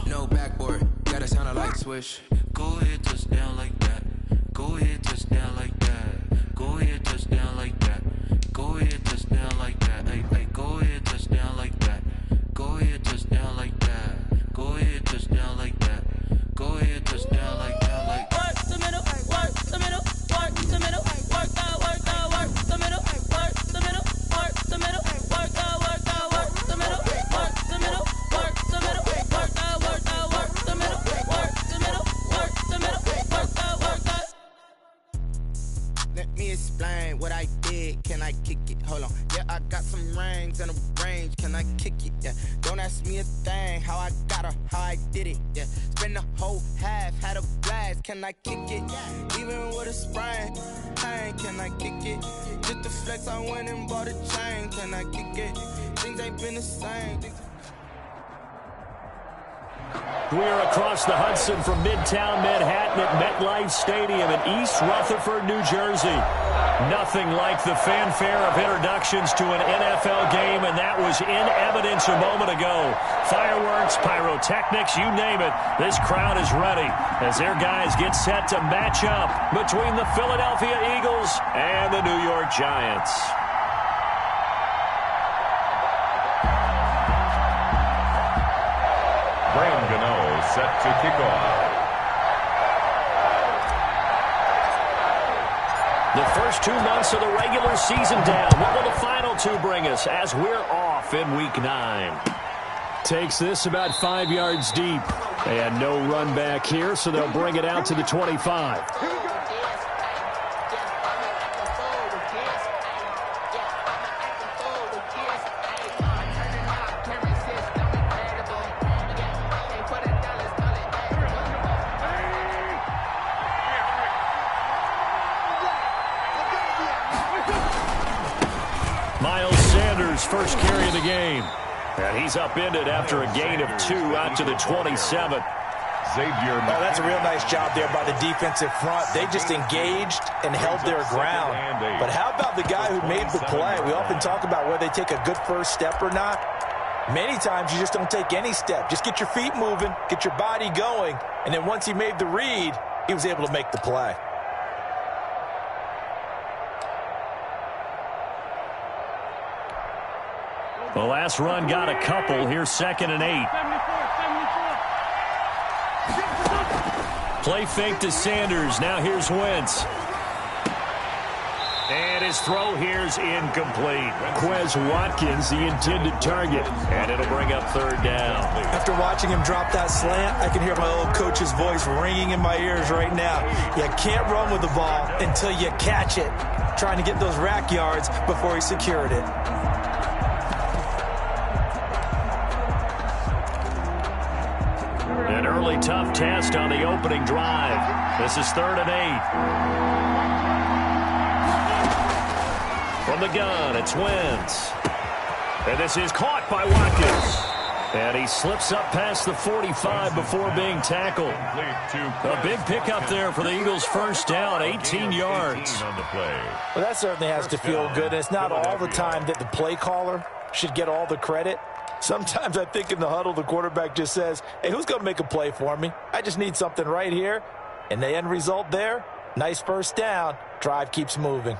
No backboard, gotta sound like swish. Go ahead, touchdown like that. Go ahead, touchdown like that. Go ahead, touchdown like that. Go ahead, touchdown like that. Hey, hey, go ahead, touchdown like that. Go ahead, touchdown like that. Go ahead, touchdown like that. Go ahead, touchdown like that. Like work the middle, work the middle, work the middle, work the middle, work the middle, work the middle, work the middle, work the middle, work the middle, work the middle, work the middle, work the middle, work the middle, work the. Let me explain what I did. Can I kick it? Hold on. Yeah, I got some rings and a range. Can I kick it? Yeah. Don't ask me a thing. How I got her, how I did it. Yeah. Spend the whole half, had a blast. Can I kick it? Even with a sprain. Hey, can I kick it? Just the flex, I went and bought a chain. Can I kick it? Things ain't been the same. We're across the Hudson from Midtown Manhattan at MetLife Stadium in East Rutherford, New Jersey. Nothing like the fanfare of introductions to an NFL game, and that was in evidence a moment ago. Fireworks, pyrotechnics, you name it. This crowd is ready as their guys get set to match up between the Philadelphia Eagles and the New York Giants. Set to kick off. The first 2 months of the regular season down. What will the final 2 bring us as we're off in Week 9? Takes this about 5 yards deep. They had no run back here, so they'll bring it out to the 25. First carry of the game. And he's upended after a gain of 2 out to the 27. Well, that's a real nice job there by the defensive front. They just engaged and held their ground. But how about the guy who made the play? We often talk about whether they take a good first step or not. Many times you just don't take any step. Just get your feet moving, get your body going, and then once he made the read, he was able to make the play. The last run got a couple. Here's 2nd and 8. Play fake to Sanders. Now here's Wentz. And his throw here's incomplete. Quez Watkins, the intended target. And it'll bring up 3rd down. After watching him drop that slant, I can hear my old coach's voice ringing in my ears right now. You can't run with the ball until you catch it. Trying to get those rack yards before he secured it. An early tough test on the opening drive. This is 3rd and 8. From the gun, it's Wentz. And this is caught by Watkins. And he slips up past the 45 before being tackled. A big pickup there for the Eagles' first down, 18 yards. Well, that certainly has to feel good. It's not all the time that the play caller should get all the credit. Sometimes I think in the huddle, the quarterback just says, hey, who's going to make a play for me? I just need something right here. And the end result there, nice first down. Drive keeps moving.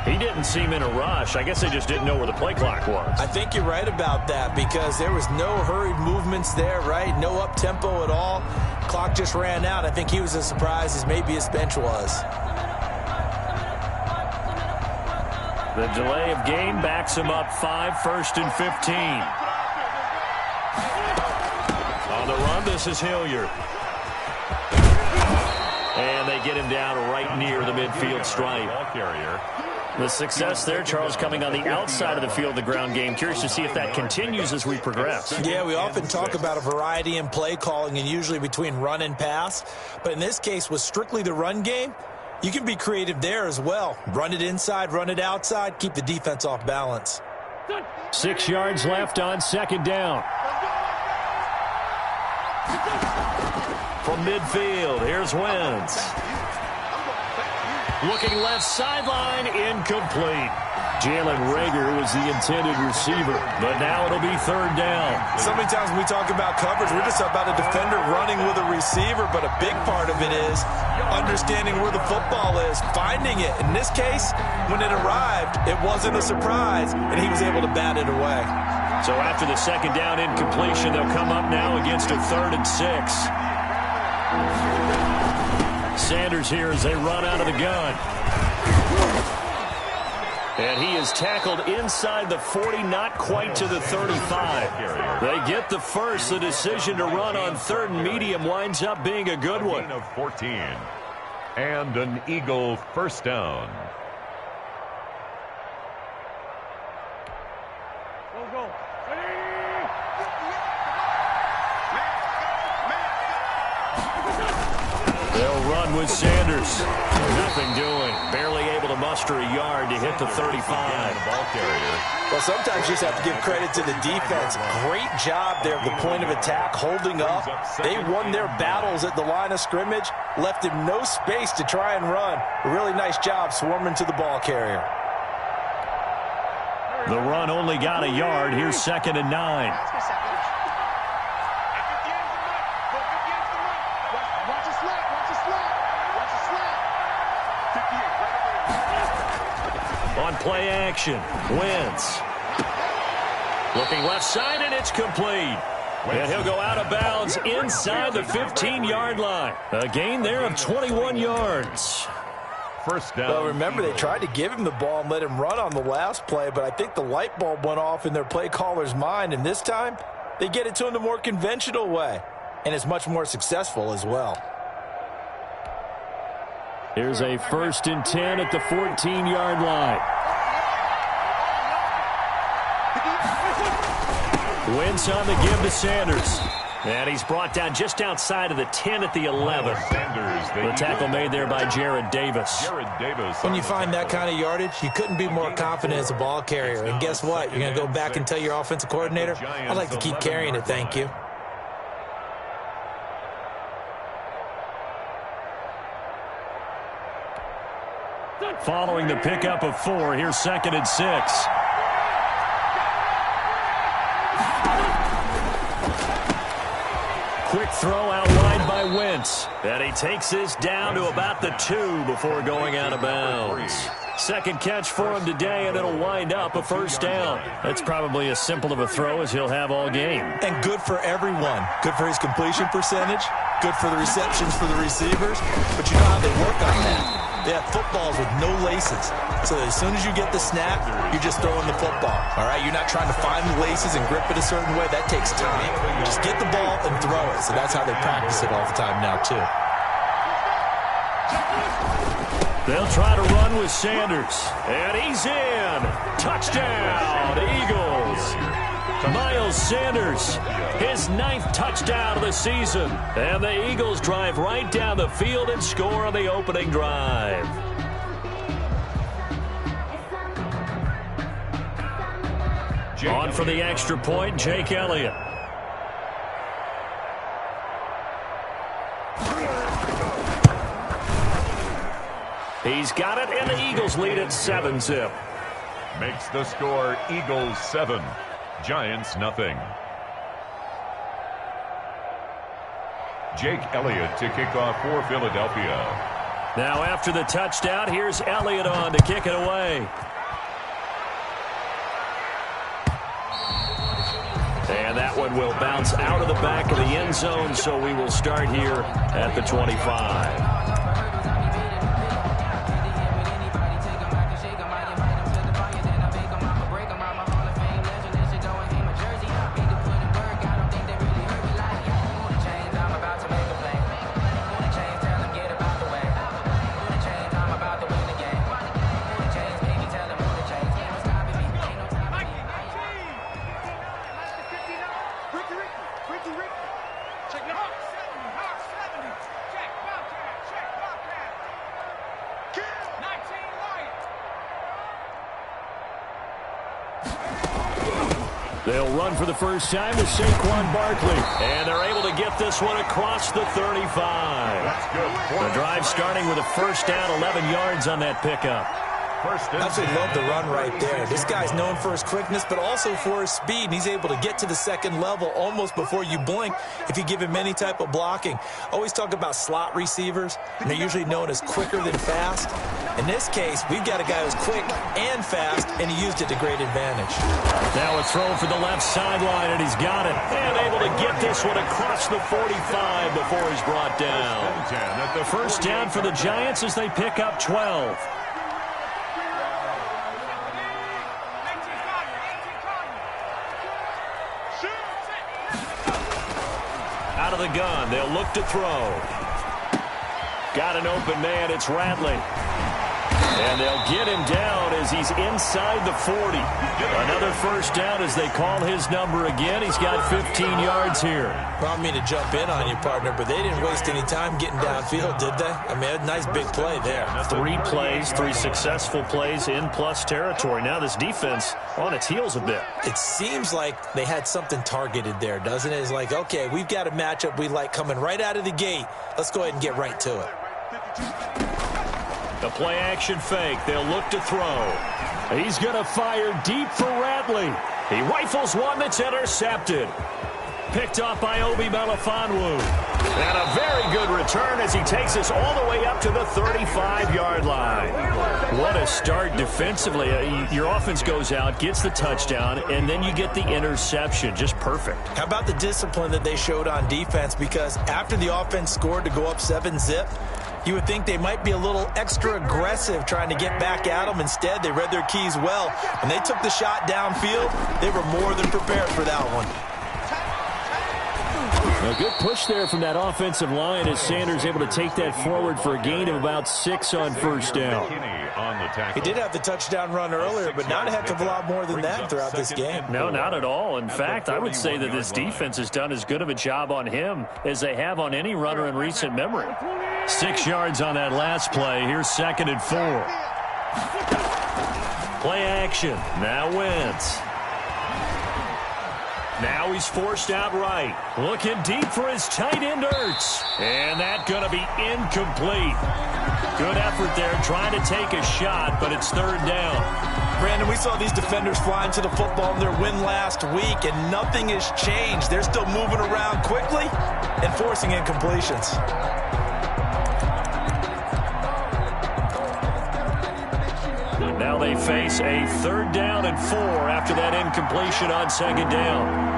He didn't seem in a rush. I guess they just didn't know where the play clock was. I think you're right about that because there was no hurried movements there, right? No up-tempo at all. Clock just ran out. I think he was as surprised as maybe his bench was. The delay of game backs him up 5, 1st and 15. On the run, this is Hilliard. And they get him down right near the midfield stripe. The success there, Charles, coming on the outside of the field, the ground game. Curious to see if that continues as we progress. Yeah, we often talk about a variety in play calling and usually between run and pass. But in this case, with strictly the run game, you can be creative there as well. Run it inside, run it outside, keep the defense off balance. 6 yards left on second down. From midfield, here's Wentz. Looking left sideline, incomplete. Jalen Reagor was the intended receiver, but now it'll be third down. So many times when we talk about coverage, we're just about a defender running with a receiver, but a big part of it is understanding where the football is, finding it. In this case, when it arrived, it wasn't a surprise, and he was able to bat it away. So after the second down incompletion, they'll come up now against a 3rd and 6. Sanders here as they run out of the gun. And he is tackled inside the 40, not quite to the 35. They get the first. The decision to run on 3rd and medium winds up being a good one. Of 14. And an Eagle first down. Go. They'll run with Sanders. Nothing doing. Barely able to muster a yard to hit the 35. Ball carrier. Well, sometimes you just have to give credit to the defense. Great job there at the point of attack, holding up. They won their battles at the line of scrimmage, left him no space to try and run. A really nice job swarming to the ball carrier. The run only got a yard. Here's 2nd and 9. On play action, Wentz. Looking left side, and it's complete. And he'll go out of bounds inside the 15-yard line. A gain there of 21 yards. First down. Well, remember, they tried to give him the ball and let him run on the last play, but I think the light bulb went off in their play caller's mind, and this time they get it to him the more conventional way, and it's much more successful as well. Here's a 1st and 10 at the 14-yard line. Wentz on the give to Sanders. And he's brought down just outside of the 10 at the 11. The tackle made there by Jared Davis. When you find that kind of yardage, you couldn't be more confident as a ball carrier. And guess what? You're going to go back and tell your offensive coordinator, I'd like to keep carrying it, thank you. Following the pickup of 4, here's 2nd and 6. Quick throw out wide by Wentz. And he takes this down to about the 2 before going out of bounds. Second catch for him today, and it'll wind up a first down. That's probably as simple of a throw as he'll have all game. And good for everyone. Good for his completion percentage. Good for the receptions for the receivers. But you know how they work on that. They have footballs with no laces. So as soon as you get the snap, you're just throwing the football. All right? You're not trying to find the laces and grip it a certain way. That takes time. Just get the ball and throw it. So that's how they practice it all the time now, too. They'll try to run with Sanders. And he's in. Touchdown, Eagles. Miles Sanders, his 9th touchdown of the season. And the Eagles drive right down the field and score on the opening drive. On for the extra point, Jake Elliott. He's got it, and the Eagles lead at 7-zip. Makes the score Eagles 7, Giants nothing. Jake Elliott to kick off for Philadelphia. Now after the touchdown, here's Elliott on to kick it away. And that one will bounce out of the back of the end zone, so we will start here at the 25. They'll run for the first time with Saquon Barkley. And they're able to get this one across the 35. The drive starting with a first down, 11 yards on that pickup. Absolutely love the run right there. This guy's known for his quickness, but also for his speed. And he's able to get to the second level almost before you blink if you give him any type of blocking. Always talk about slot receivers, and they're usually known as quicker than fast. In this case, we've got a guy who's quick and fast, and he used it to great advantage. Now a throw for the left sideline, and he's got it. And able to get this one across the 45 before he's brought down. The first down for the Giants as they pick up 12. Out of the gun, they'll look to throw. Got an open man, it's Radley. And they'll get him down as he's inside the 40. Another first down as they call his number again. He's got 15 yards here. I don't mean to jump in on you, partner, but they didn't waste any time getting downfield, did they? I mean, a nice big play there. 3 plays, 3 successful plays in plus territory. Now this defense on its heels a bit. It seems like they had something targeted there, doesn't it? It's like, okay, we've got a matchup we like coming right out of the gate. Let's go ahead and get right to it. The play-action fake. They'll look to throw. He's going to fire deep for Radley. He rifles one that's intercepted. Picked off by Obi Melifonwu. And a very good return as he takes us all the way up to the 35-yard line. What a start defensively. Your offense goes out, gets the touchdown, and then you get the interception. Just perfect. How about the discipline that they showed on defense? Because after the offense scored to go up 7-zip, you would think they might be a little extra aggressive trying to get back at them. Instead, they read their keys well. When they took the shot downfield, they were more than prepared for that one. A good push there from that offensive line as Sanders able to take that forward for a gain of about 6 on first down. He did have the touchdown run earlier, but not a heck of a lot more than that throughout this game. No, not at all. In fact, I would say that this defense has done as good of a job on him as they have on any runner in recent memory. 6 yards on that last play. Here's 2nd and 4. Play action. Now Wentz. Now he's forced out right. Looking deep for his tight end, Ertz. And that's going to be incomplete. Good effort there trying to take a shot, but it's 3rd down. Brandon, we saw these defenders flying to the football in their win last week, and nothing has changed. They're still moving around quickly and forcing incompletions. Now they face a 3rd down and 4 after that incompletion on 2nd down.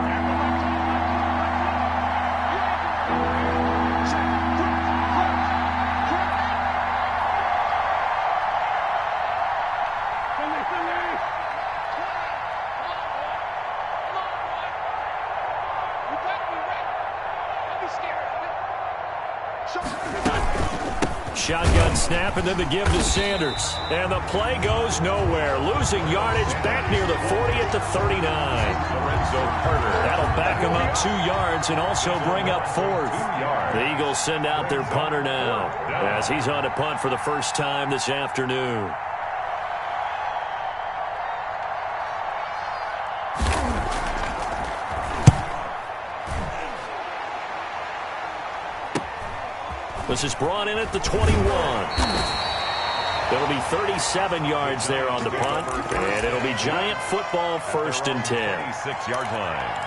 Shotgun snap and then the give to Sanders. And the play goes nowhere. Losing yardage back near the 40 at the 39. That'll back him up 2 yards and also bring up 4th. The Eagles send out their punter now as he's on to punt for the first time this afternoon. This is brought in at the 21. It'll be 37 yards there on the punt, and it'll be Giant football 1st and 10. 36-yard line.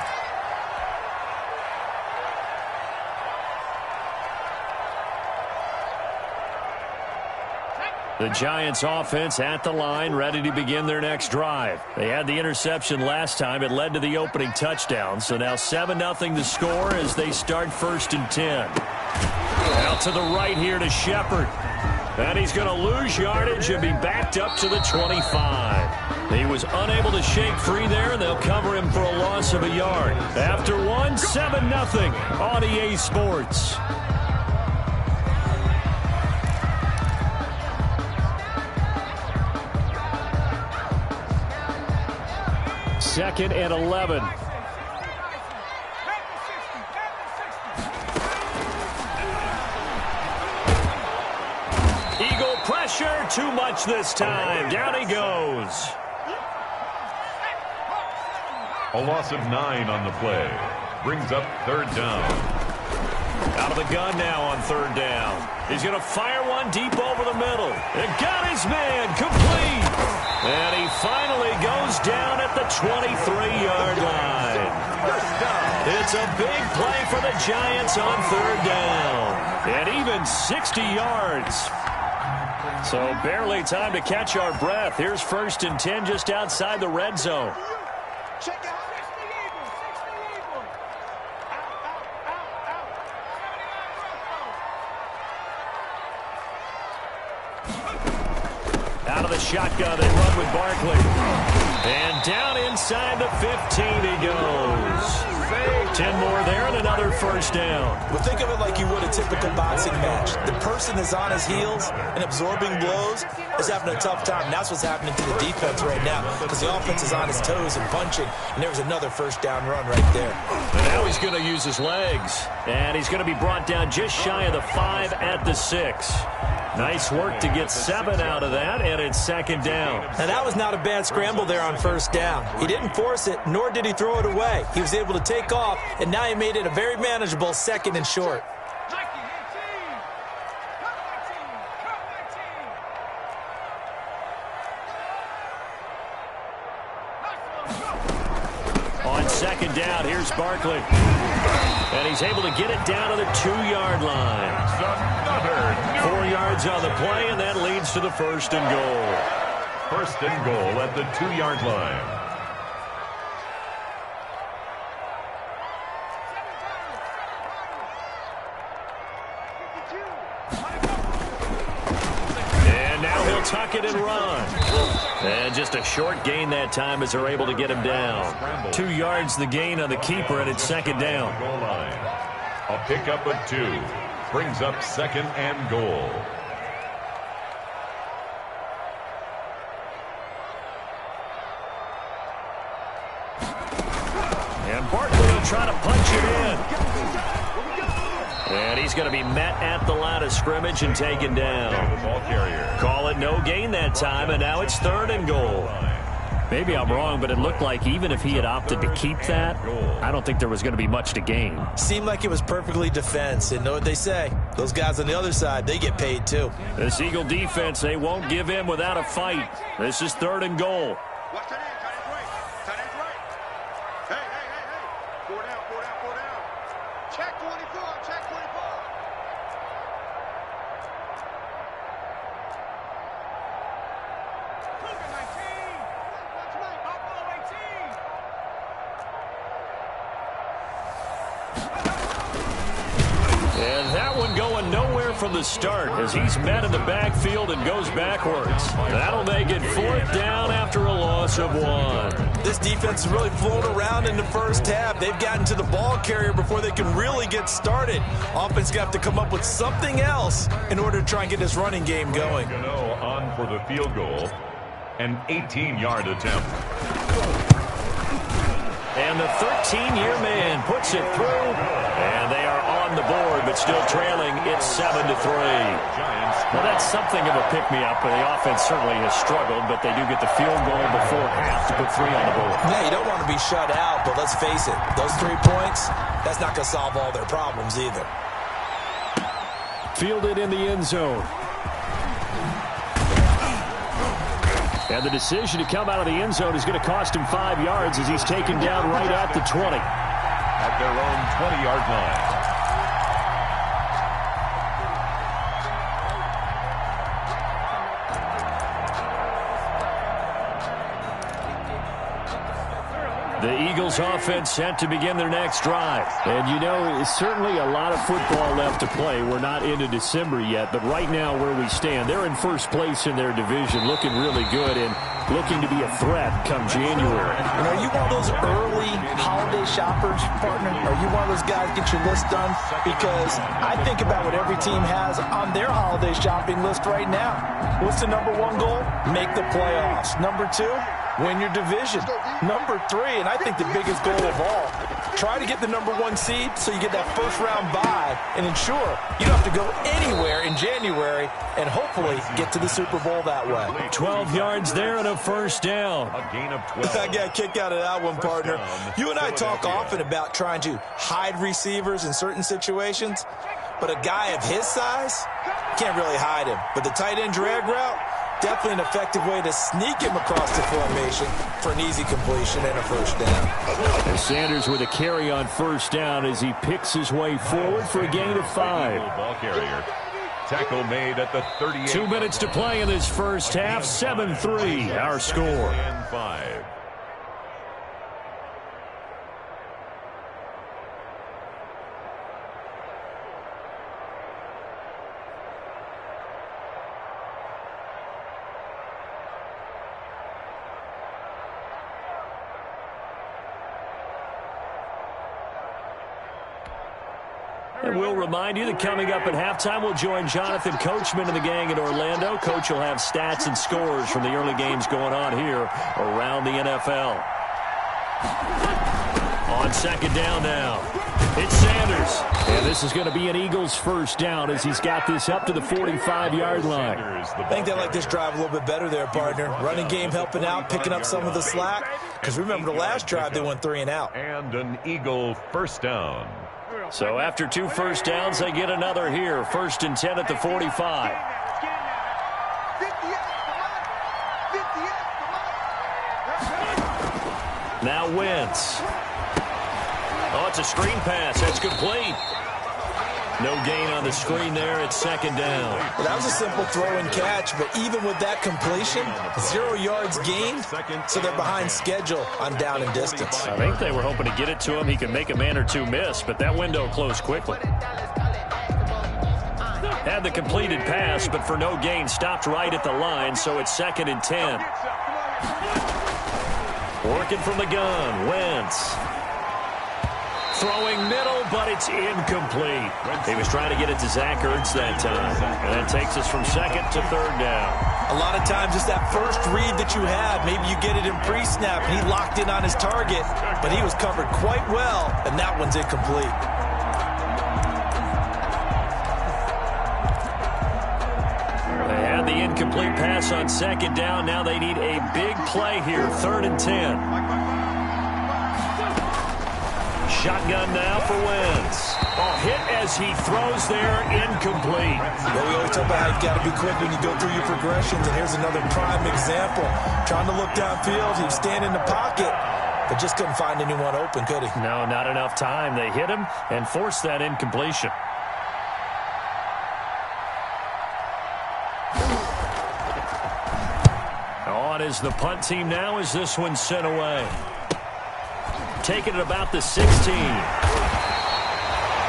The Giants offense at the line, ready to begin their next drive. They had the interception last time. It led to the opening touchdown. So now 7-0 the score as they start 1st and 10. Out to the right here to Shepard. And he's going to lose yardage and be backed up to the 25. He was unable to shake free there, and they'll cover him for a loss of a yard. After one, 7-0 on EA Sports. Second and 11. Eagle pressure, too much this time. Down he goes. A loss of 9 on the play. Brings up third down. Out of the gun now on third down. He's going to fire one deep over the middle. It got his man complete. And he finally goes down at the 23-yard line. It's a big play for the Giants on third down. And even 60 yards. So barely time to catch our breath. Here's 1st and 10 just outside the red zone. Check out. Out of the shotgun, they run with Barkley. And down inside the 15 he goes. 10 more there and another first down. But think of it like you would a typical boxing match. The person that's on his heels and absorbing blows is having a tough time. And that's what's happening to the defense right now, because the offense is on his toes and punching, and there was another first down run right there. And now he's going to use his legs. And he's going to be brought down just shy of the 5 at the 6. Nice work to get 7 out of that, and it's second down. Now, that was not a bad scramble there on first down. He didn't force it, nor did he throw it away. He was able to take off, and now he made it a very manageable 2nd and short. On second down, here's Barkley. And he's able to get it down to the 2-yard line. 4 yards on the play, and that leads to the 1st and goal. 1st and goal at the 2-yard line. And now he'll tuck it and run. And just a short gain that time as they're able to get him down. 2 yards the gain on the keeper, and it's second down. Goal line. A pickup of 2. Brings up 2nd and goal. And Barkley will try to punch it in. And he's going to be met at the line of scrimmage and taken down. Ball carrier. Call it no gain that time, and now it's 3rd and goal. Maybe I'm wrong, but it looked like even if he had opted to keep that, I don't think there was going to be much to gain. Seemed like it was perfectly defense. And know what they say? Those guys on the other side, they get paid too. This Eagle defense, they won't give in without a fight. This is 3rd and goal. Watch that end. Tight end's right. Tight end's right. Hey. 4 down. Check 24. Check 24. And that one going nowhere from the start as he's met in the backfield and goes backwards. That'll make it 4th down after a loss of 1. This defense has really flown around in the first half. They've gotten to the ball carrier before they can really get started. Offense got to come up with something else in order to try and get this running game going. On for the field goal. An 18-yard attempt. And the 13-year man puts it through. And they are on the board, but still trailing. It's 7-3. Well, that's something of a pick-me-up. The offense certainly has struggled, but they do get the field goal before half to put 3 on the board. Yeah, you don't want to be shut out, but let's face it. Those 3 points, that's not going to solve all their problems either. Fielded in the end zone. And the decision to come out of the end zone is going to cost him 5 yards as he's taken down right at the 20. At their own 20-yard line. The Eagles offense set to begin their next drive. And you know, it's certainly a lot of football left to play. We're not into December yet, but right now where we stand, they're in first place in their division, looking really good and looking to be a threat come January. You know, are you one of those early holiday shoppers, partner? Are you one of those guys get your list done? Because I think about what every team has on their holiday shopping list right now. What's the number 1 goal? Make the playoffs. Number 2? Win your division. Number 3, and I think the biggest goal of all, try to get the number 1 seed so you get that first round bye and ensure you don't have to go anywhere in January and hopefully get to the Super Bowl that way. 12 yards there and a first down. A gain of 12. I got a kick out of that one, partner. You and I talk often about trying to hide receivers in certain situations, but a guy of his size, can't really hide him. But the tight end drag route, definitely an effective way to sneak him across the formation for an easy completion and a first down. And Sanders with a carry on first down as he picks his way forward for a gain of 5. Ball carrier. Tackle made at the 38. 2 minutes to play in this first half. 7-3 our score. And 5. And we'll remind you that coming up at halftime, we'll join Jonathan Coachman and the gang in Orlando. Coach will have stats and scores from the early games going on here around the NFL. On second down now, it's Sanders. And this is going to be an Eagles first down as he's got this up to the 45-yard line. I think they like this drive a little bit better there, partner. Running game helping out, picking up some of the slack. Because remember the last drive, they went 3 and out. And an Eagle first down. So after 2 first downs, they get another here. 1st and 10 at the 45. Now Wentz. Oh, it's a screen pass. That's complete. No gain on the screen there. It's 2nd down. Well, that was a simple throw and catch, but even with that completion, 0 yards gained, so they're behind schedule on down and distance. I think they were hoping to get it to him. He could make a man or two miss, but that window closed quickly. Had the completed pass, but for no gain, stopped right at the line, so it's 2nd and 10. Working from the gun, Wentz. Throwing middle, but it's incomplete. He was trying to get it to Zach Ertz that time. And that takes us from 2nd to 3rd down. A lot of times it's that first read that you have. Maybe you get it in pre-snap, and he locked in on his target, but he was covered quite well, and that one's incomplete. They had the incomplete pass on 2nd down. Now they need a big play here, 3rd and 10. Shotgun now for Wentz. Oh, hit as he throws there, incomplete. Well, we always talk about how you've got to be quick when you go through your progressions, and here's another prime example. Trying to look downfield, he was standing in the pocket, but just couldn't find anyone open, could he? No, not enough time. They hit him and forced that incompletion. On is the punt team now as this one's sent away. Taking it about the 16.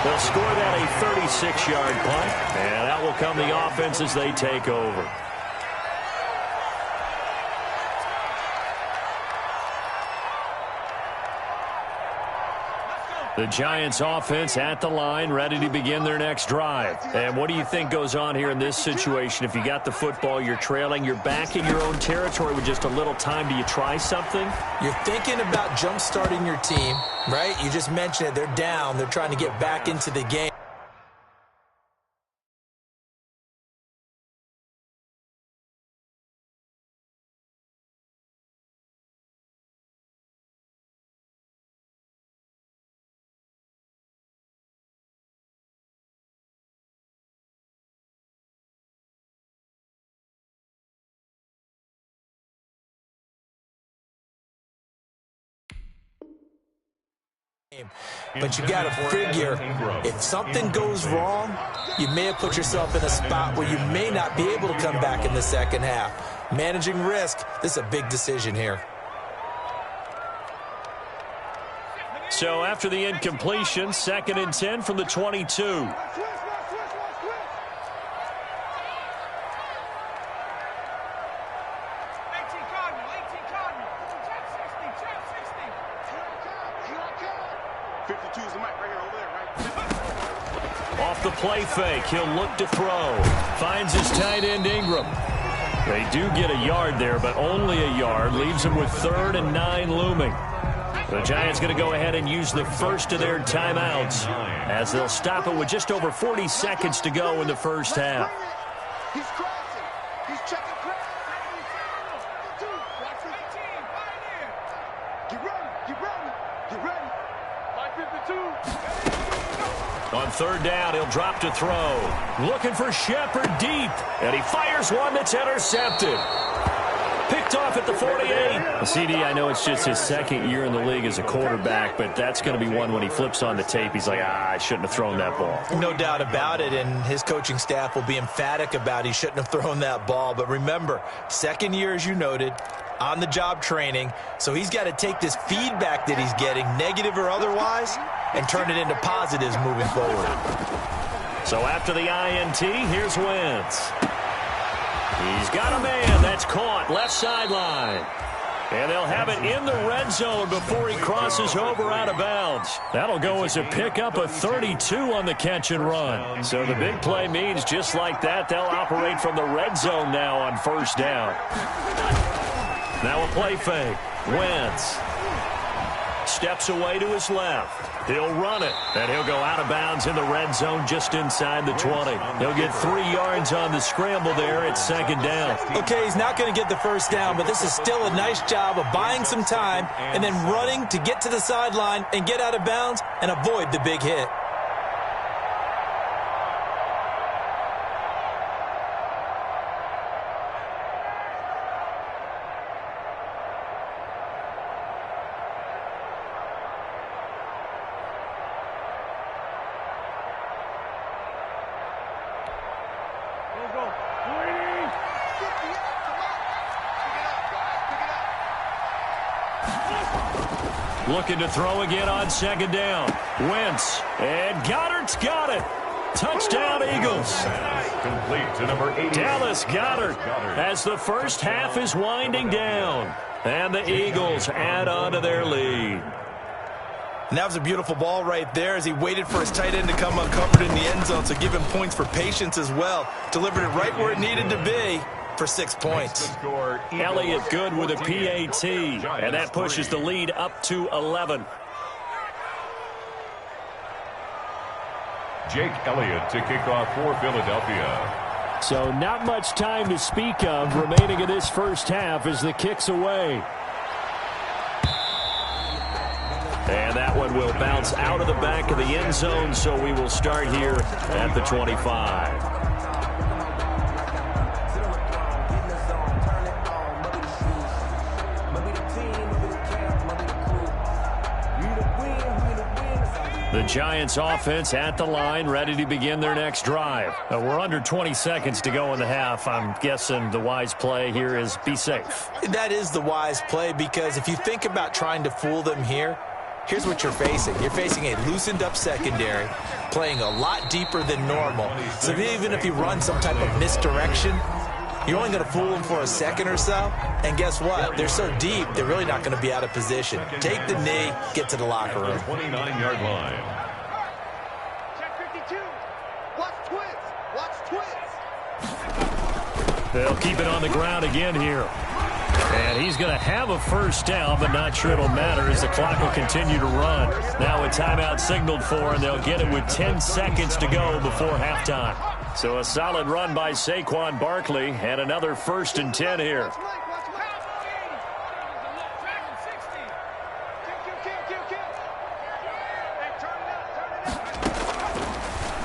They'll score that a 36-yard punt, and that will come the offense as they take over. The Giants offense at the line, ready to begin their next drive. And what do you think goes on here in this situation? If you got the football, you're trailing, you're back in your own territory with just a little time. Do you try something? You're thinking about jump-starting your team, right? You just mentioned it. They're down. They're trying to get back into the game. But you got to figure, if something goes wrong, you may have put yourself in a spot where you may not be able to come back in the second half. Managing risk, this is a big decision here. So after the incompletion, 2nd and 10 from the 22. Off the play fake, he'll look to throw. Finds his tight end Ingram. They do get a yard there, but only a yard. Leaves him with 3rd and 9 looming. The Giants going to go ahead and use the first of their timeouts as they'll stop it with just over 40 seconds to go in the first half. He's crossing. He's checking cross. Get ready. Get ready. Get ready. 552. On third down, he'll drop to throw. Looking for Shepard deep. And he fires one that's intercepted. Picked off at the 48. CD, I know it's just his second year in the league as a quarterback, but that's going to be one when he flips on the tape. He's like, I shouldn't have thrown that ball. No doubt about it, and his coaching staff will be emphatic about he shouldn't have thrown that ball. But remember, second year, as you noted, on-the-job training, so he's got to take this feedback that he's getting, negative or otherwise, and turn it into positives moving forward. So after the INT, here's Wentz. He's got a man that's caught left sideline. And they'll have it in the red zone before he crosses over out of bounds. That'll go as a pickup of 32 on the catch and run. So the big play means just like that, they'll operate from the red zone now on first down. Now a play fake. Wentz steps away to his left. He'll run it, and he'll go out of bounds in the red zone just inside the 20. He'll get 3 yards on the scramble there at second down. Okay, he's not going to get the first down, but this is still a nice job of buying some time and then running to get to the sideline and get out of bounds and avoid the big hit. Looking to throw again on second down. Wentz, and Goddard's got it. Touchdown, Eagles. Complete to number 80. Dallas Goedert as the first half is winding down. And the Eagles add on to their lead. And that was a beautiful ball right there as he waited for his tight end to come uncovered in the end zone, so give him points for patience as well. Delivered it right where it needed to be for 6 points. Elliott good with a PAT, and that pushes the lead up to 11. Jake Elliott to kick off for Philadelphia. So not much time to speak of remaining in this first half as the kick's away. And that one will bounce out of the back of the end zone, so we will start here at the 25. The Giants offense at the line, ready to begin their next drive. We're under 20 seconds to go in the half. I'm guessing the wise play here is be safe. That is the wise play, because if you think about trying to fool them here, here's what you're facing. You're facing a loosened up secondary, playing a lot deeper than normal. So even if you run some type of misdirection, you're only going to fool them for a second or so. And guess what? They're so deep, they're really not going to be out of position. Take the knee, get to the locker room. 29-yard line. Check 52. Watch twins. Watch twins. They'll keep it on the ground again here. And he's going to have a first down, but not sure it'll matter as the clock will continue to run. Now a timeout signaled for, and they'll get it with 10 seconds to go before halftime. So a solid run by Saquon Barkley, and another 1st and 10 here.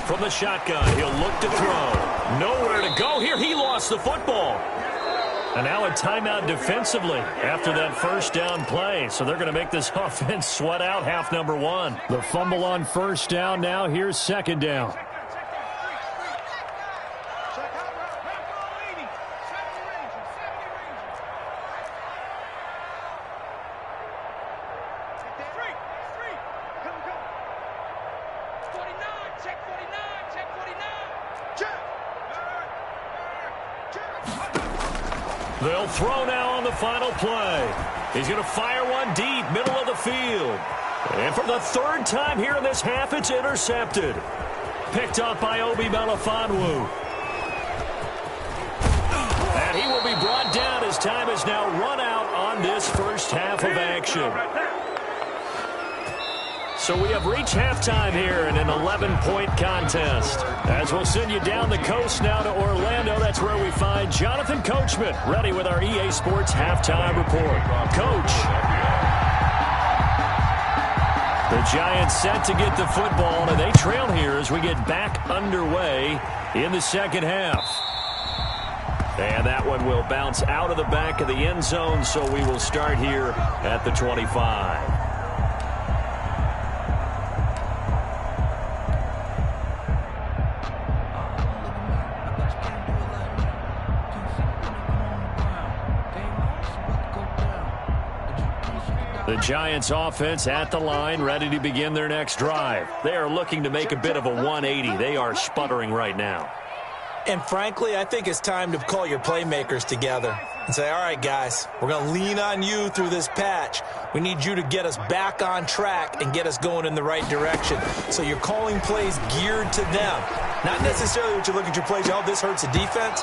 From the shotgun, he'll look to throw. Nowhere to go here. He lost the football. And now a timeout defensively after that first down play. So they're going to make this offense sweat out half number 1. The fumble on first down. Now here's second down. They'll throw now on the final play. He's going to fire one deep, middle of the field. And for the 3rd time here in this half, it's intercepted. Picked up by Obi Melifonwu. And he will be brought down as time has now run out on this first half of action. So we have reached halftime here in an 11-point contest. As we'll send you down the coast now to Orlando, that's where we find Jonathan Coachman, ready with our EA Sports halftime report. Coach. The Giants set to get the football, and they trail here as we get back underway in the second half. And that one will bounce out of the back of the end zone, so we will start here at the 25. The Giants offense at the line, ready to begin their next drive. They are looking to make a bit of a 180. They are sputtering right now. And frankly, I think it's time to call your playmakers together and say, all right, guys, we're going to lean on you through this patch. We need you to get us back on track and get us going in the right direction. So you're calling plays geared to them. Not necessarily what you look at your plays, oh, this hurts the defense.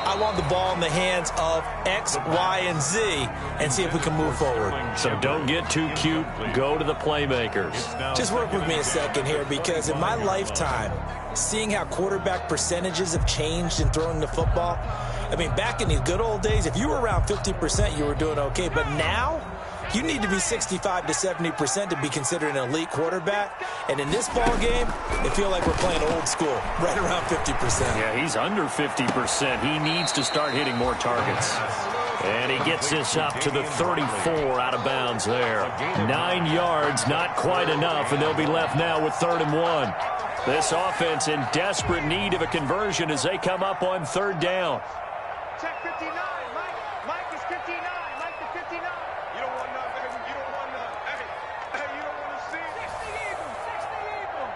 I want the ball in the hands of X, Y, and Z and see if we can move forward. So don't get too cute. Go to the playmakers. Just work with me a second here, because in my lifetime, seeing how quarterback percentages have changed in throwing the football, I mean, back in the good old days, if you were around 50%, you were doing okay. But now, you need to be 65 to 70% to be considered an elite quarterback. And in this ball game, it feels like we're playing old school, right around 50%. Yeah, he's under 50%. He needs to start hitting more targets. And he gets this up to the 34 out of bounds there. 9 yards, not quite enough, and they'll be left now with 3rd and 1. This offense in desperate need of a conversion as they come up on 3rd down. Check 59, Mike. Mike is 59. Mike is 59. You don't want none, baby. You don't want none. Hey, you don't want to see it. 60 Eagle. 60 Eagle.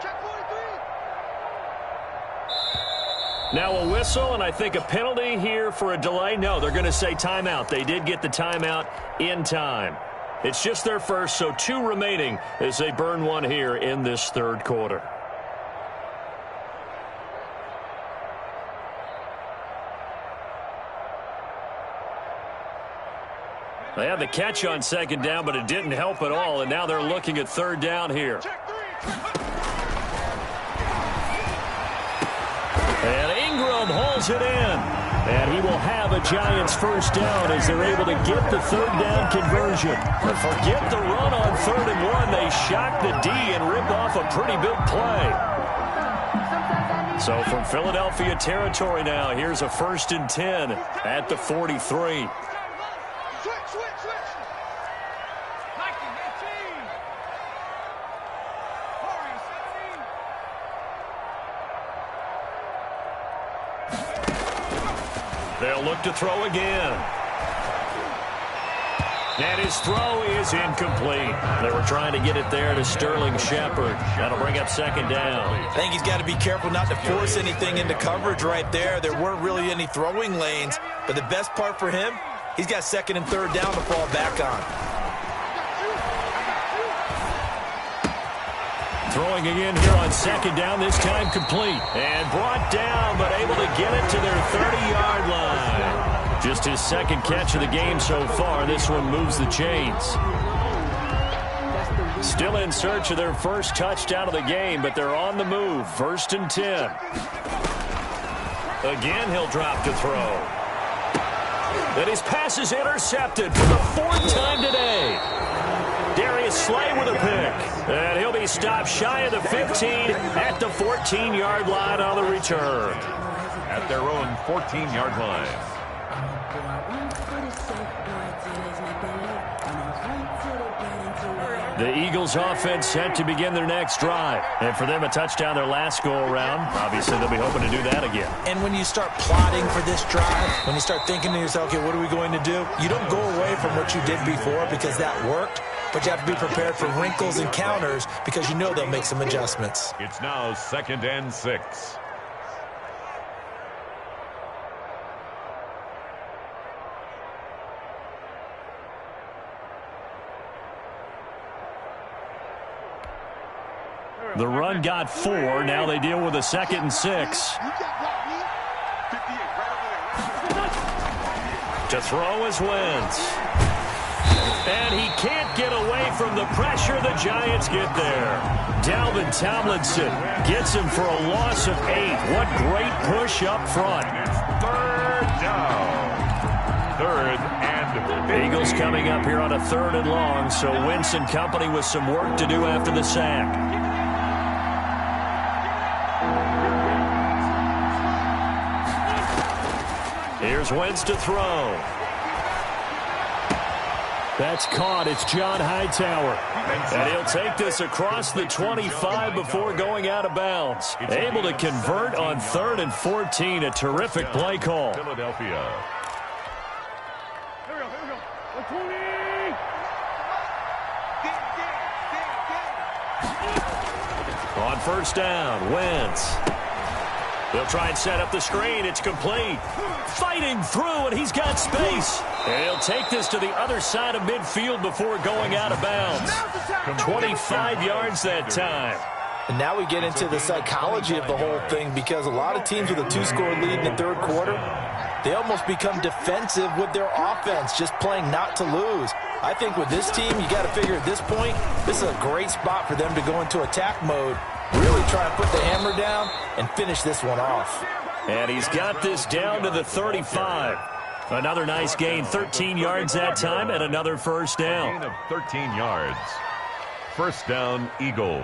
Check 43. Now a whistle, and I think a penalty here for a delay. No, they're going to say timeout. They did get the timeout in time. It's just their first, so 2 remaining as they burn one here in this 3rd quarter. They had the catch on 2nd down, but it didn't help at all, and now they're looking at 3rd down here. And Ingram holds it in. And he will have a Giants first down as they're able to get the 3rd down conversion. But forget the run on 3rd and 1. They shock the D and rip off a pretty big play. So from Philadelphia territory now, here's a 1st and 10 at the 43. They'll look to throw again. And his throw is incomplete. They were trying to get it there to Sterling Shepard. That'll bring up 2nd down. I think he's got to be careful not to force anything into coverage right there. There weren't really any throwing lanes. But the best part for him, he's got 2nd and 3rd down to fall back on. Throwing again here on 2nd down, this time complete. And brought down, but able to get it to their 30-yard line. Just his 2nd catch of the game so far. This one moves the chains. Still in search of their first touchdown of the game, but they're on the move. 1st and 10. Again, he'll drop to throw. And his pass is intercepted for the 4th time today. Darius Slay with a pick. And he'll be stopped shy of the 15 at the 14-yard line on the return. At their own 14-yard line. The Eagles offense set to begin their next drive. And for them, a touchdown their last go-around. Obviously, they'll be hoping to do that again. And when you start plotting for this drive, when you start thinking to yourself, okay, what are we going to do? You don't go away from what you did before because that worked. But you have to be prepared for wrinkles and counters because you know they'll make some adjustments. It's now 2nd and 6. The run got 4. Now they deal with a 2nd and 6. To throw is Wentz. And he can't get away from the pressure. The Giants get there. Dalvin Tomlinson gets him for a loss of 8. What great push up front. Third down. Third and Eagles coming up here on a 3rd and long, so Wentz and company with some work to do after the sack. Here's Wentz to throw. That's caught. It's John Hightower. And he'll take this across the 25 before going out of bounds. Able to convert on 3rd and 14. A terrific play call. Philadelphia. On 1st down, Wentz. They'll try and set up the screen. It's complete. Fighting through, and he's got space. And he'll take this to the other side of midfield before going out of bounds. 25 yards that time. And now we get into the psychology of the whole thing, because a lot of teams with a 2-score lead in the 3rd quarter, they almost become defensive with their offense, just playing not to lose. I think with this team, you got to figure at this point, this is a great spot for them to go into attack mode, really try and put the hammer down and finish this one off. And he's got this down to the 35. Another nice gain, 13 yards that time, and another 1st down. Gain of 13 yards. 1st down, Eagles.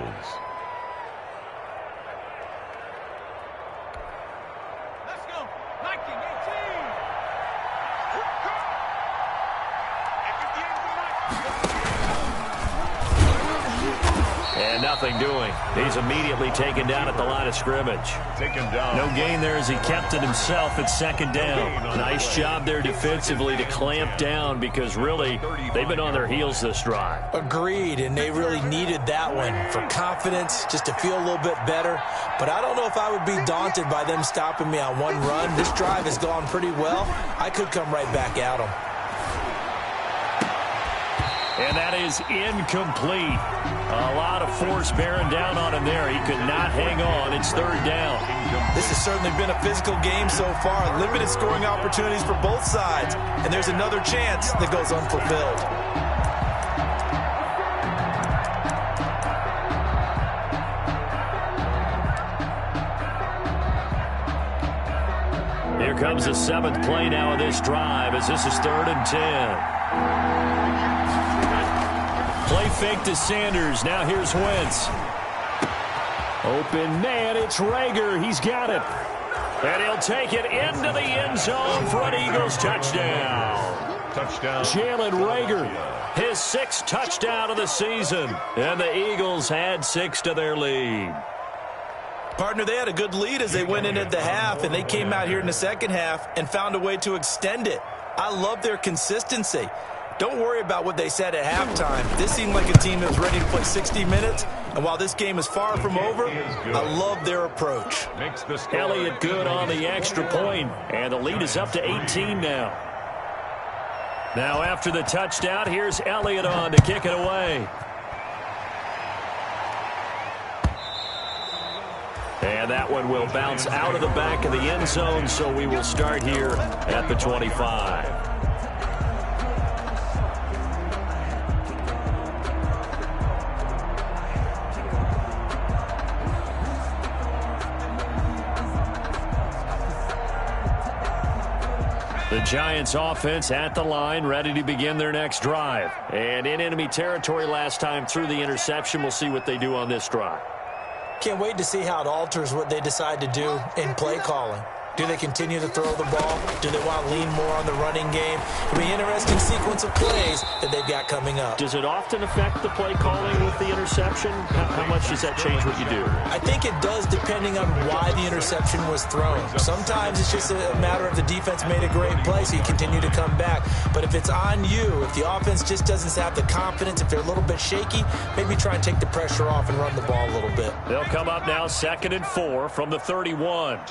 Let's go. 19-18. And nothing doing. He's immediately taken down at the line of scrimmage. Taken down. No gain there as he kept it himself at 2nd down. Nice job there defensively to clamp down, because really they've been on their heels this drive. Agreed, and they really needed that one for confidence, just to feel a little bit better. But I don't know if I would be daunted by them stopping me on one run. This drive has gone pretty well. I could come right back at them. And that is incomplete. A lot of force bearing down on him there. He could not hang on. It's 3rd down. This has certainly been a physical game so far. Limited scoring opportunities for both sides. And there's another chance that goes unfulfilled. Here comes the 7th play now of this drive, as this is 3rd and 10. Play fake to Sanders. Now here's Wentz. Open man, it's Rager. He's got it. And he'll take it into the end zone for an Eagles touchdown. Touchdown. Jalen Rager, his 6th touchdown of the season. And the Eagles add 6 to their lead. Partner, they had a good lead as they went in at the half, and they came out here in the 2nd half and found a way to extend it. I love their consistency. Don't worry about what they said at halftime. This seemed like a team that was ready to play 60 minutes. And while this game is far from over, I love their approach. Elliott good on the extra point, and the lead is up to 18 now. Now after the touchdown, here's Elliott on to kick it away. And that one will bounce out of the back of the end zone, so we will start here at the 25. The Giants offense at the line, ready to begin their next drive. And in enemy territory last time through the interception. We'll see what they do on this drive. Can't wait to see how it alters what they decide to do in play calling. Do they continue to throw the ball? Do they want to lean more on the running game? It'll be an interesting sequence of plays that they've got coming up. Does it often affect the play calling with the interception? How much does that change what you do? I think it does, depending on why the interception was thrown. Sometimes it's just a matter of the defense made a great play, so you continue to come back. But if it's on you, if the offense just doesn't have the confidence, if they're a little bit shaky, maybe try and take the pressure off and run the ball a little bit. They'll come up now 2nd and 4 from the 31.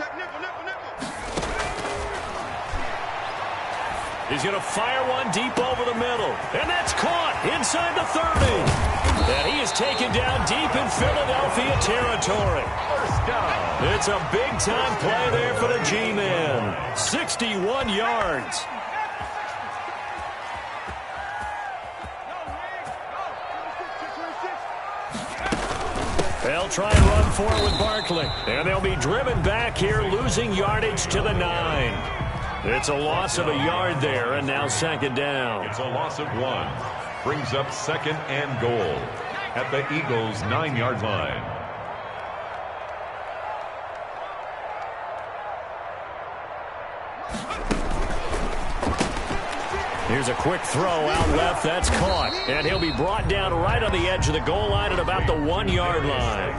He's going to fire one deep over the middle. And that's caught inside the 30. And he is taken down deep in Philadelphia territory. It's a big-time play there for the G-Men. 61 yards. They'll try and run for it with Barkley. And they'll be driven back here, losing yardage to the 9. It's a loss of a yard there, and now second down. It's a loss of 1. Brings up second and goal at the Eagles' 9-yard line. Here's a quick throw out left. That's caught. And he'll be brought down right on the edge of the goal line at about the 1-yard line.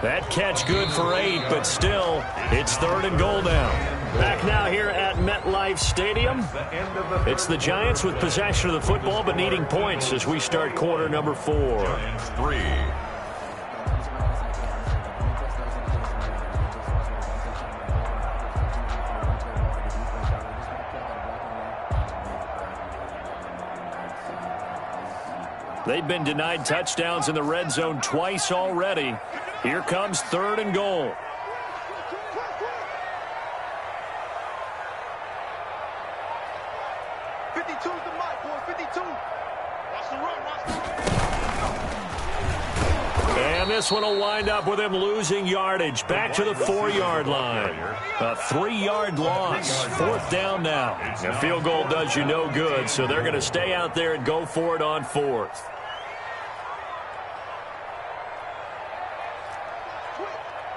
That catch good for 8, but still, it's third and goal now. Back now here at MetLife Stadium. It's the Giants with possession of the football, but needing points as we start quarter number 4. Giants 3. They've been denied touchdowns in the red zone twice already. Here comes third and goal. And this one will wind up with him losing yardage. Back to the 4-yard line. A 3-yard loss. Fourth down now. A field goal does you no good, so they're going to stay out there and go for it on fourth.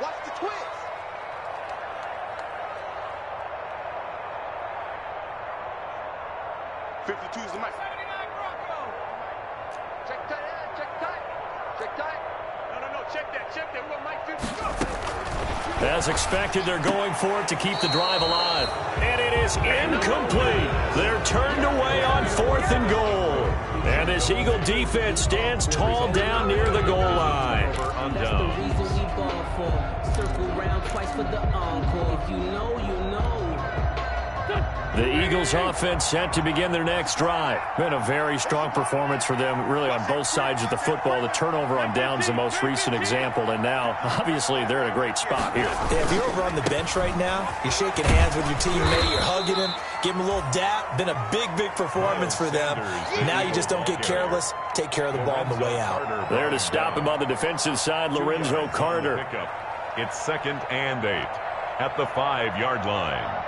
Watch the twist. Is the mic. Check tight, check tight, check tight. No, check that. We want Mike 50. As expected, they're going for it to keep the drive alive. And it is incomplete. They're turned away on fourth and goal. And this Eagle defense stands tall down near the goal line. That's the reason we ball for. Circle round twice for the encore. If you know, you know. The Eagles offense set to begin their next drive. Been a very strong performance for them, really on both sides of the football. The turnover on downs, the most recent example, and now, obviously, they're in a great spot here. Yeah, if you're over on the bench right now, you're shaking hands with your teammate, you're hugging him, give him a little dap. Been a big performance for them. Now you just don't get careless. Take care of the ball on the way out. There to stop him on the defensive side, Lorenzo Carter. It's second and 8 at the 5-yard line.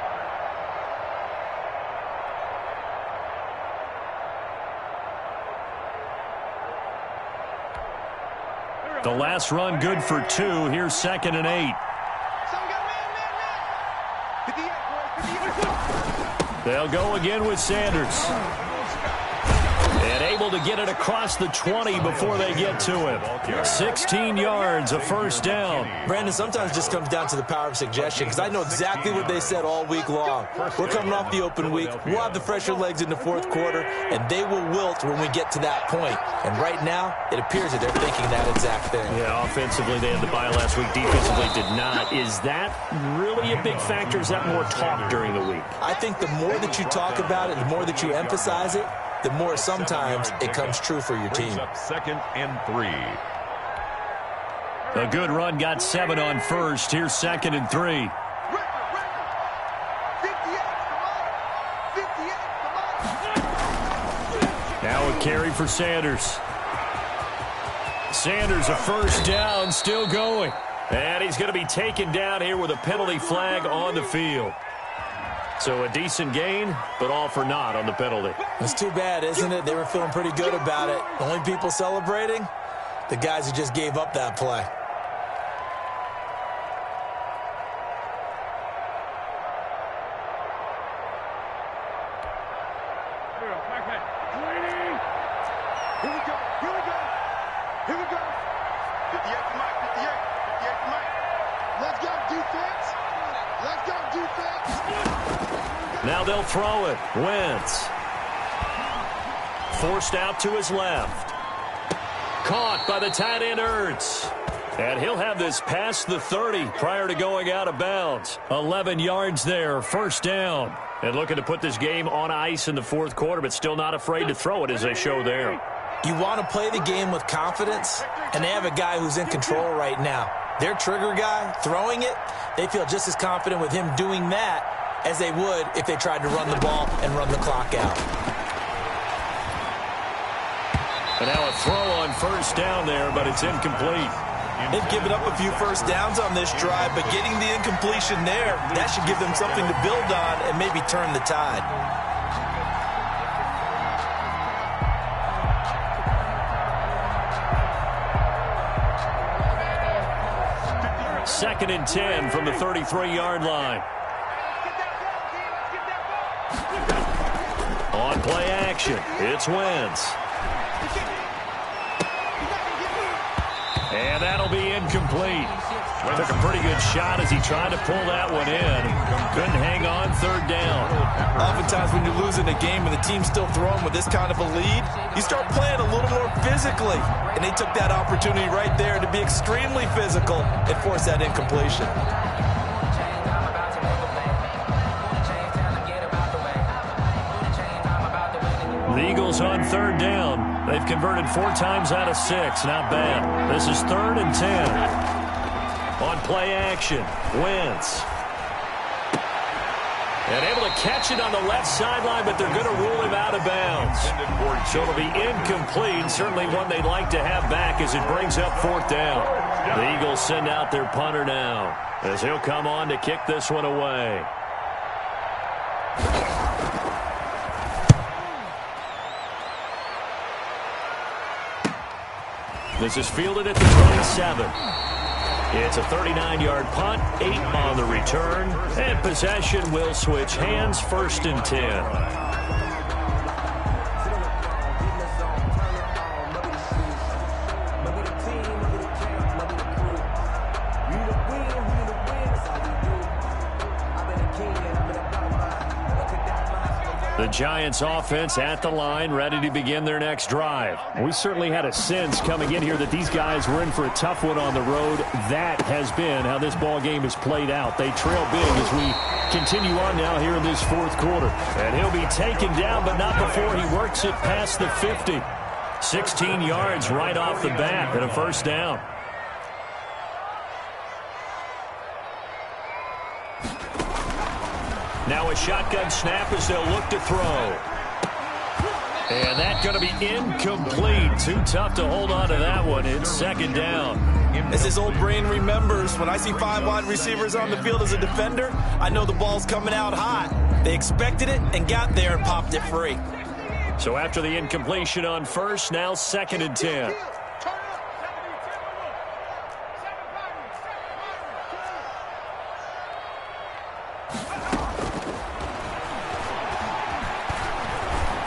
The last run good for 2. Here's second and 8. They'll go again with Sanders. And able to get it across the 20 before they get to him. 16 yards, a first down. Brandon, sometimes it just comes down to the power of suggestion, because I know exactly what they said all week long. We're coming off the open week. We'll have the fresher legs in the fourth quarter, and they will wilt when we get to that point. And right now, it appears that they're thinking that exact thing. Yeah, offensively, they had the bye last week. Defensively, did not. Is that really a big factor? Is that more talk during the week? I think the more that you talk about it, the more that you emphasize it, the more sometimes it comes true for your team. Second and 3. A good run got 7 on first. Here's second and 3. Now a carry for Sanders. Sanders a first down, still going. And he's going to be taken down here with a penalty flag on the field. So a decent gain, but all for naught on the penalty. It's too bad, isn't it? They were feeling pretty good about it. The only people celebrating, the guys who just gave up that play. Here we go. 58 to Mike, 58 to Mike. Let's go, defense. Let's go, defense. Now they'll throw it. Wentz. Forced out to his left. Caught by the tight end Ertz. And he'll have this past the 30 prior to going out of bounds. 11 yards there, first down. And looking to put this game on ice in the fourth quarter, but still not afraid to throw it as they show there. You want to play the game with confidence, and they have a guy who's in control right now. Their trigger guy, throwing it, they feel just as confident with him doing that as they would if they tried to run the ball and run the clock out. And now a throw on first down there, but it's incomplete. They've given up a few first downs on this drive, but getting the incompletion there, that should give them something to build on and maybe turn the tide. Second and 10 from the 33-yard line. On play action, it's Wentz. And that'll be incomplete. Took a pretty good shot as he tried to pull that one in. Couldn't hang on third down. Oftentimes when you're losing a game and the team's still throwing with this kind of a lead, you start playing a little more physically. And they took that opportunity right there to be extremely physical and force that incompletion. The Eagles on third down. They've converted 4 times out of 6. Not bad. This is 3rd and 10. On play action, Wentz. And able to catch it on the left sideline, but they're going to rule him out of bounds. So it'll be incomplete. Certainly one they'd like to have back as it brings up 4th down. The Eagles send out their punter now as he'll come on to kick this one away. This is fielded at the 27. It's a 39-yard punt, 8 on the return, and possession will switch hands, 1st and 10. The Giants offense at the line, ready to begin their next drive. We certainly had a sense coming in here that these guys were in for a tough one on the road. That has been how this ball game has played out. They trail big as we continue on now here in this 4th quarter. And he'll be taken down, but not before he works it past the 50. 16 yards right off the bat and a 1st down. Now a shotgun snap as they'll look to throw. And that's going to be incomplete. Too tough to hold on to that one. It's 2nd down. As his old brain remembers, when I see 5 wide receivers on the field as a defender, I know the ball's coming out hot. They expected it and got there and popped it free. So after the incompletion on 1st, now 2nd and 10.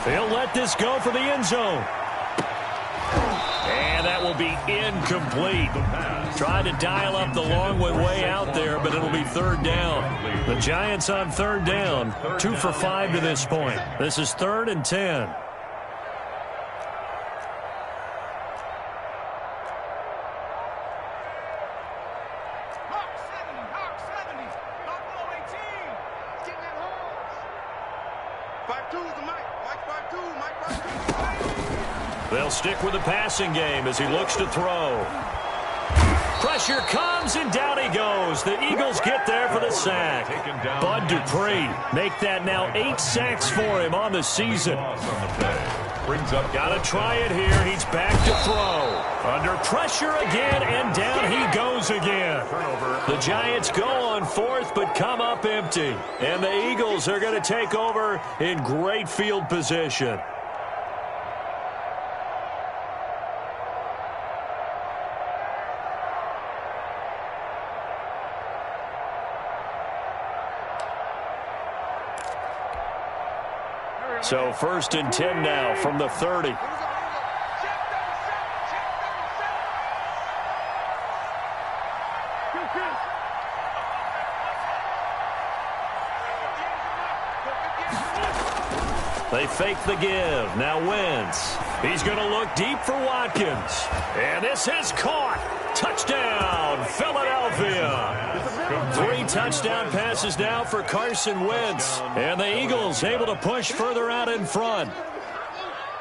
They'll let this go for the end zone. And that will be incomplete. Tried to dial up the long one way out there, but it'll be 3rd down. The Giants on 3rd down, 2 for 5 to this point. This is 3rd and 10. They'll stick with the passing game as he looks to throw. Pressure comes, and down he goes. The Eagles get there for the sack. Bud Dupree make that now 8 sacks for him on the season. Got to try it here. He's back to throw. Under pressure again, and down he goes again. The Giants go on 4th, but come up empty. And the Eagles are going to take over in great field position. So 1st and 10 now from the 30. They fake the give. Now Wentz. He's going to look deep for Watkins. And this is caught. Touchdown, Philadelphia. 3 touchdown passes now for Carson Wentz. And the Eagles able to push further out in front.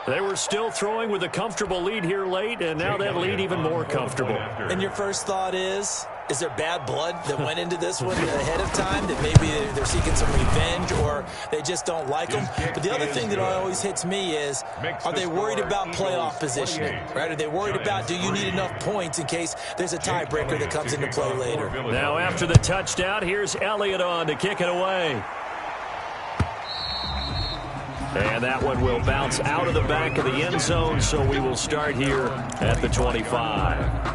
They were still throwing with a comfortable lead here late, and now that lead even more comfortable. And your first thought is, Is there bad blood that went into this one ahead of time, that maybe they're seeking some revenge, or they just don't like them? But the other thing that always hits me is, are they worried about playoff positioning? Right? Are they worried about, do you need enough points in case there's a tiebreaker that comes into play later? Now after the touchdown, here's Elliott on to kick it away. And that one will bounce out of the back of the end zone, so we will start here at the 25.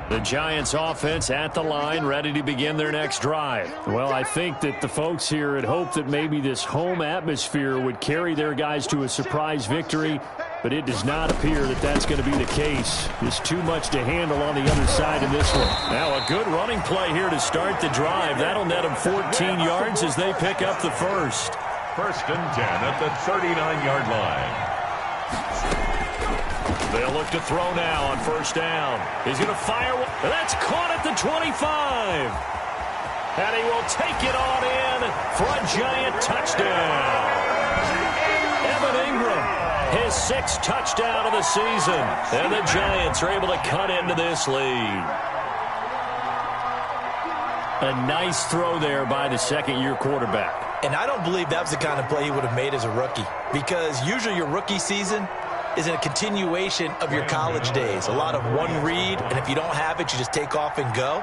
The Giants offense at the line, ready to begin their next drive. Well, I think that the folks here had hoped that maybe this home atmosphere would carry their guys to a surprise victory, but it does not appear that that's going to be the case. There's too much to handle on the other side in this one. Now a good running play here to start the drive. That'll net them 14 yards as they pick up the first. 1st and 10 at the 39-yard line. They'll look to throw now on 1st down. He's going to fire. That's caught at the 25. And he will take it on in for a Giant touchdown. Evan Ingram, his 6th touchdown of the season. And the Giants are able to cut into this lead. A nice throw there by the second-year quarterback. And I don't believe that was the kind of play he would have made as a rookie, because usually your rookie season is a continuation of your college days. A lot of one read, and if you don't have it, you just take off and go.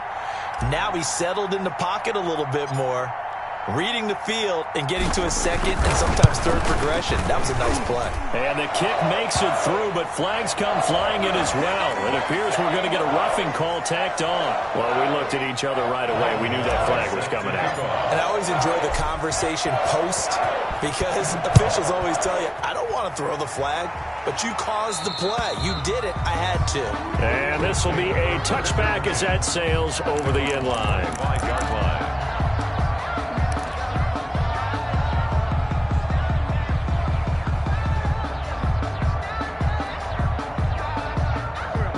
Now he's settled in the pocket a little bit more, reading the field and getting to his second and sometimes third progression. That was a nice play. And the kick makes it through, but flags come flying in as well. It appears we're going to get a roughing call tacked on. Well, we looked at each other right away. We knew that flag was coming out. And I always enjoy the conversation post, because officials always tell you, I don't want to throw the flag, but you caused the play. You did it. I had to. And this will be a touchback as that sails over the end line. 5-yard line.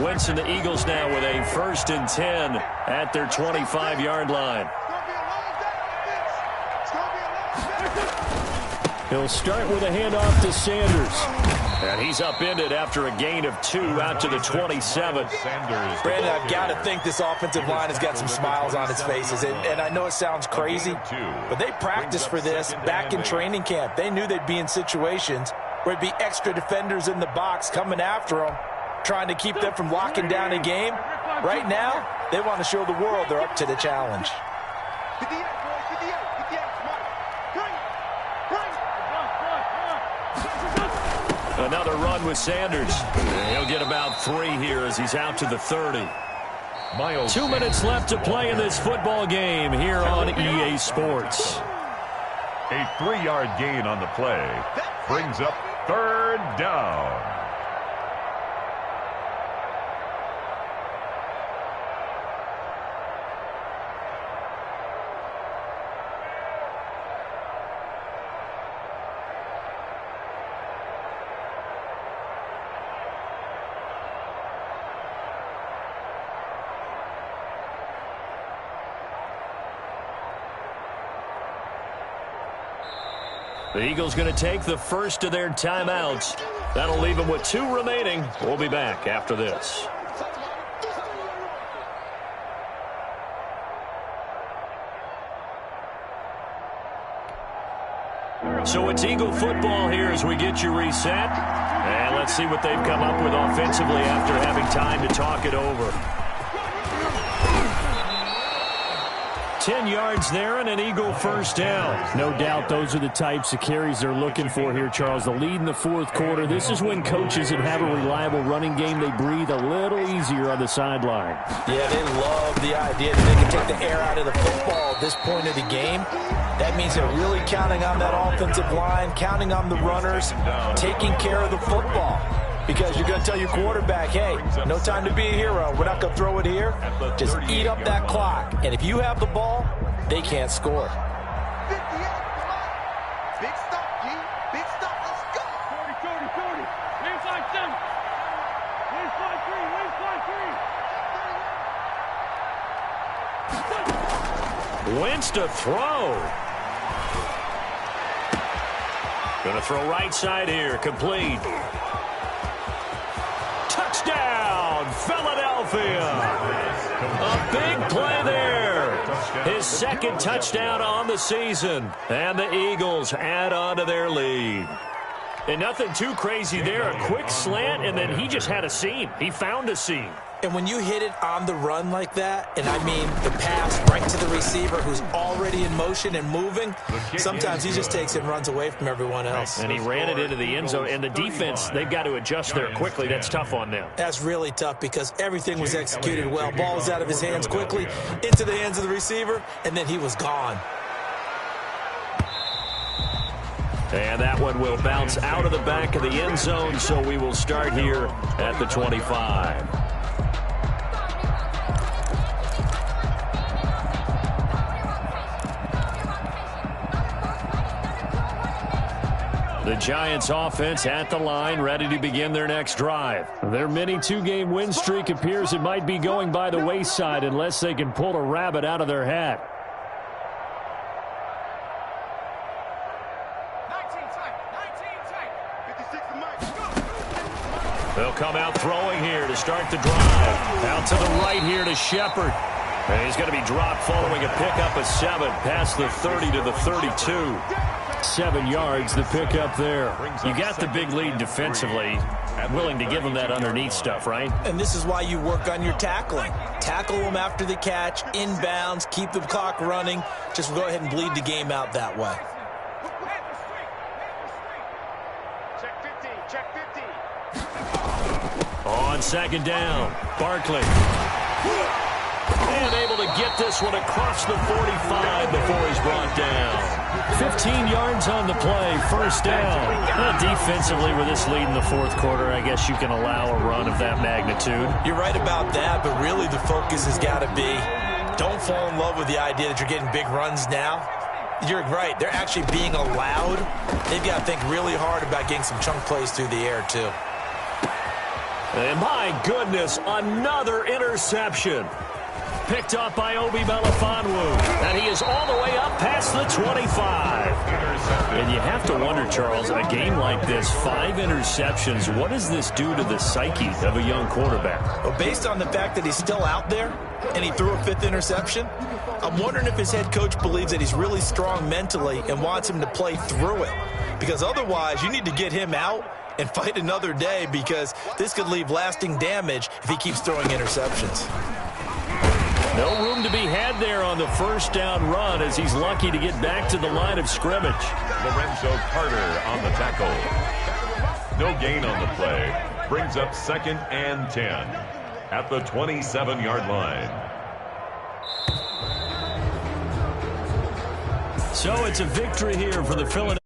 Winston, the Eagles now with a 1st and 10 at their 25-yard line. He'll start with a handoff to Sanders. And he's upended after a gain of 2 out to the 27. Brandon, I've got to think this offensive line has got some smiles on its faces. And I know it sounds crazy, but they practiced for this back in training camp. They knew they'd be in situations where it'd be extra defenders in the box coming after them, trying to keep them from locking down a game. Right now, they want to show the world they're up to the challenge. Another run with Sanders. He'll get about 3 here as he's out to the 30. 2 minutes left to play in this football game here on EA Sports. A 3-yard gain on the play brings up 3rd down. The Eagles going to take the first of their timeouts. That'll leave them with 2 remaining. We'll be back after this. So it's Eagle football here as we get you reset. And let's see what they've come up with offensively after having time to talk it over. 10 yards there and an Eagle 1st down. No doubt those are the types of carries they're looking for here, Charles. The lead in the 4th quarter. This is when coaches that have a reliable running game, they breathe a little easier on the sideline. Yeah, they love the idea that they can take the air out of the football at this point of the game. That means they're really counting on that offensive line, counting on the runners, taking care of the football. Because you're going to tell your quarterback, hey, no time to be a hero. We're not going to throw it here. Just eat up that clock. And if you have the ball, they can't score. 58. Big stop, G. Big stop. Let's go. 40, 40, 40. Win 5-7. Win 5-3. Win 5-3. wants to throw. Going to throw right side here. Complete. Touchdown, Philadelphia. A big play there. His second touchdown on the season. And the Eagles add on to their lead. And nothing too crazy there. A quick slant, and then he just had a seam. He found a seam. And when you hit it on the run like that, and I mean the pass right to the receiver who's already in motion and moving, sometimes he just takes it and runs away from everyone else. And he ran it into the end zone. And the defense, they've got to adjust there quickly. That's tough on them. That's really tough because everything was executed well. Ball was out of his hands quickly, into the hands of the receiver, and then he was gone. And that one will bounce out of the back of the end zone, so we will start here at the 25. The Giants offense at the line, ready to begin their next drive. Their mini two-game win streak appears it might be going by the wayside unless they can pull a rabbit out of their hat. They'll come out throwing here to start the drive. Out to the right here to Shepard. And he's going to be dropped following a pickup of 7 past the 30 to the 32. 7 yards, the pickup there. You got the big lead defensively. Willing to give him that underneath stuff, right? And this is why you work on your tackling. Tackle them after the catch, inbounds, keep the clock running. Just go ahead and bleed the game out that way. On second down, Barkley. And able to get this one across the 45 before he's brought down. 15 yards on the play, first down. Defensively, with this lead in the fourth quarter, I guess you can allow a run of that magnitude. You're right about that, but really the focus has got to be don't fall in love with the idea that you're getting big runs now. You're right. They're actually being allowed. They've got to think really hard about getting some chunk plays through the air, too. And my goodness, another interception. Picked up by Obi Melifonwu. And he is all the way up past the 25. And you have to wonder, Charles, a game like this, 5 interceptions, what does this do to the psyche of a young quarterback? Well, based on the fact that he's still out there and he threw a 5th interception, I'm wondering if his head coach believes that he's really strong mentally and wants him to play through it. Because otherwise, you need to get him out and fight another day, because this could leave lasting damage if he keeps throwing interceptions. No room to be had there on the first down run, as he's lucky to get back to the line of scrimmage. Lorenzo Carter on the tackle. No gain on the play. Brings up 2nd and 10 at the 27-yard line. So it's a victory here for the Philadelphia.